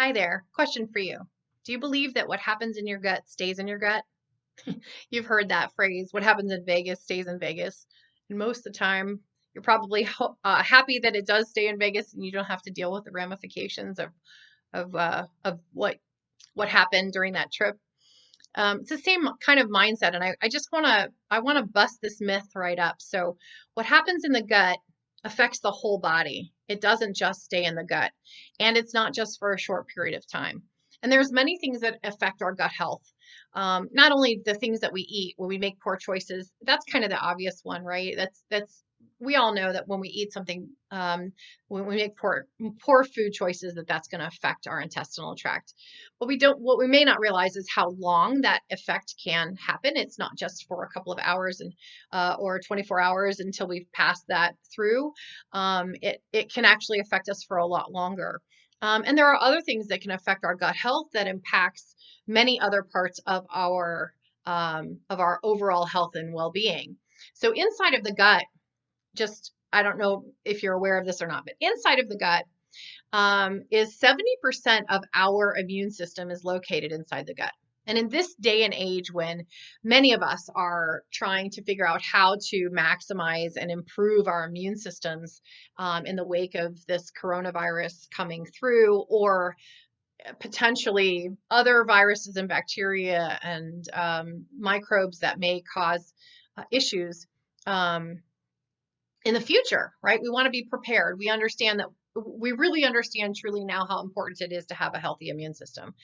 Hi there. Question for you. Do you believe that what happens in your gut stays in your gut? You've heard that phrase, what happens in Vegas stays in Vegas. And most of the time, you're probably happy that it does stay in Vegas and you don't have to deal with the ramifications of what happened during that trip. It's the same kind of mindset, and I just want to bust this myth right up. So, what happens in the gut affects the whole body. It doesn't just stay in the gut, and it's not just for a short period of time. And there's many things that affect our gut health. Not only the things that we eat when we make poor choices. That's kind of the obvious one, right? That's we all know that when we eat something, when we make poor food choices, that's going to affect our intestinal tract. What we may not realize is how long that effect can happen. It's not just for a couple of hours or 24 hours until we've passed that through. It can actually affect us for a lot longer. And there are other things that can affect our gut health that impacts many other parts of our overall health and well-being. So inside of the gut, just I don't know if you're aware of this or not, but inside of the gut is 70% of our immune system is located inside the gut. And in this day and age, when many of us are trying to figure out how to maximize and improve our immune systems in the wake of this coronavirus coming through, or potentially other viruses and bacteria and microbes that may cause issues in the future, right? We want to be prepared. We really understand truly now how important it is to have a healthy immune system.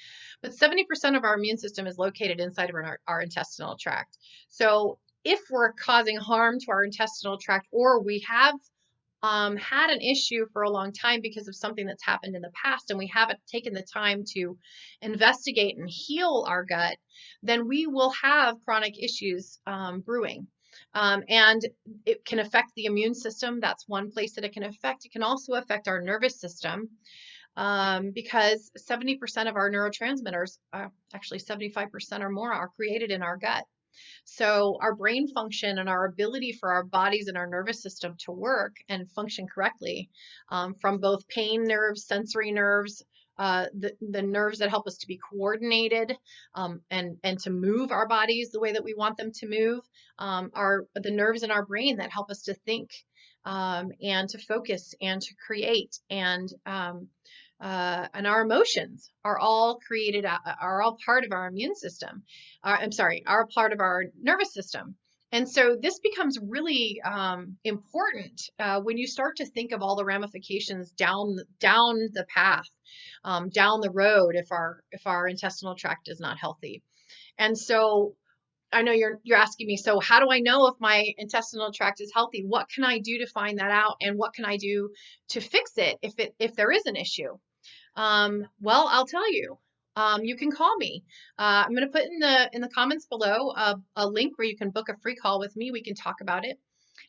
But 70% of our immune system is located inside of our intestinal tract. So if we're causing harm to our intestinal tract, or we have had an issue for a long time because of something that's happened in the past, and we haven't taken the time to investigate and heal our gut, then we will have chronic issues brewing. And it can affect the immune system. That's one place that it can affect. It can also affect our nervous system because 70% of our neurotransmitters, actually 75% or more, are created in our gut. So our brain function and our ability for our bodies and our nervous system to work and function correctly, from both pain nerves, sensory nerves, the nerves that help us to be coordinated and to move our bodies the way that we want them to move, are the nerves in our brain that help us to think and to focus and to create, and our emotions are all part of our immune system. Are part of our nervous system. And so this becomes really important when you start to think of all the ramifications down the path, down the road, if our intestinal tract is not healthy. And so I know you're asking me, so how do I know if my intestinal tract is healthy? What can I do to find that out, and what can I do to fix it if there is an issue? Well, I'll tell you. You can call me. I'm going to put in the comments below a link where you can book a free call with me. We can talk about it.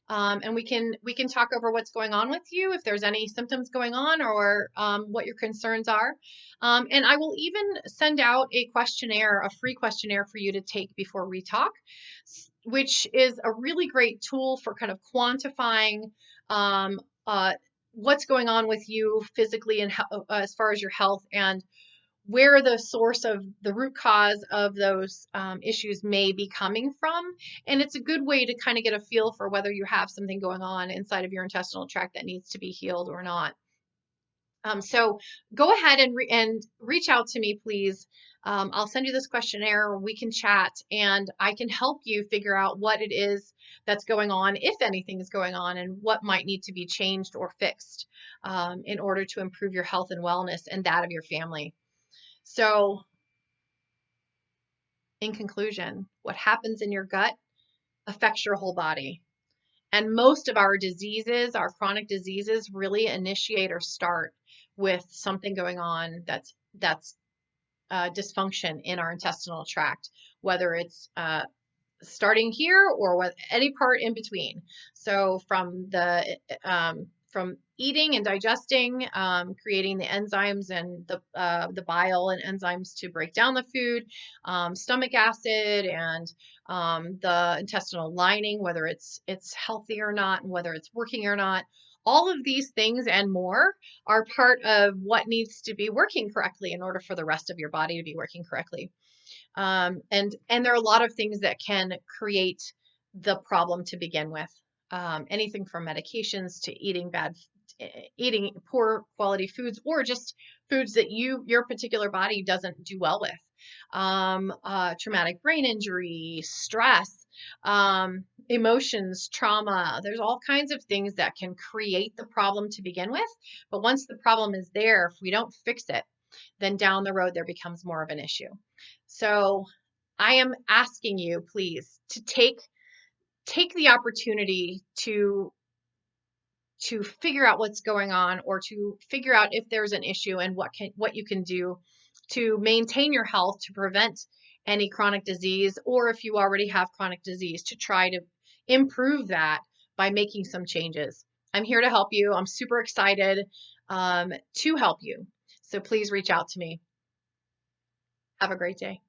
And we can talk over what's going on with you, if there's any symptoms going on, or what your concerns are. And I will even send out a free questionnaire for you to take before we talk, which is a really great tool for kind of quantifying what's going on with you physically and as far as your health, and where the source of the root cause of those issues may be coming from. And it's a good way to kind of get a feel for whether you have something going on inside of your intestinal tract that needs to be healed or not. So go ahead and reach out to me, please. I'll send you this questionnaire. We can chat, and I can help you figure out what it is that's going on, if anything is going on, and what might need to be changed or fixed in order to improve your health and wellness and that of your family. So, in conclusion, what happens in your gut affects your whole body. And most of our diseases, our chronic diseases, really initiate or start with something going on that's dysfunction in our intestinal tract, whether it's starting here or any part in between. So from eating and digesting, creating the enzymes and the bile and enzymes to break down the food, stomach acid, and the intestinal lining, whether it's healthy or not, and whether it's working or not. All of these things and more are part of what needs to be working correctly in order for the rest of your body to be working correctly. And there are a lot of things that can create the problem to begin with. Anything from medications to eating poor quality foods, or just foods that your particular body doesn't do well with. Traumatic brain injury, stress, emotions, trauma. There's all kinds of things that can create the problem to begin with. But once the problem is there, if we don't fix it, then down the road there becomes more of an issue. So I am asking you, please, to take the opportunity to figure out what's going on, or to figure out if there's an issue and what you can do to maintain your health, to prevent any chronic disease, or if you already have chronic disease, to try to improve that by making some changes. I'm here to help you. I'm super excited to help you. So please reach out to me. Have a great day.